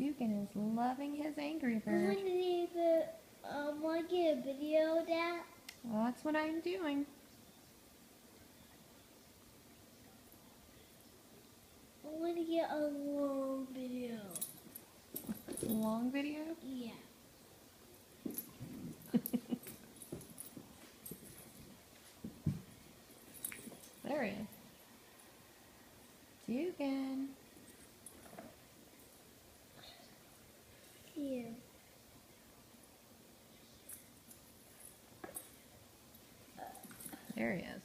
Dugan is loving his Angry I Bird. want to get a video of that. Well, that's what I'm doing. I want to get a long video. Long video? Yeah. There he is. Dugan. Here. There he is.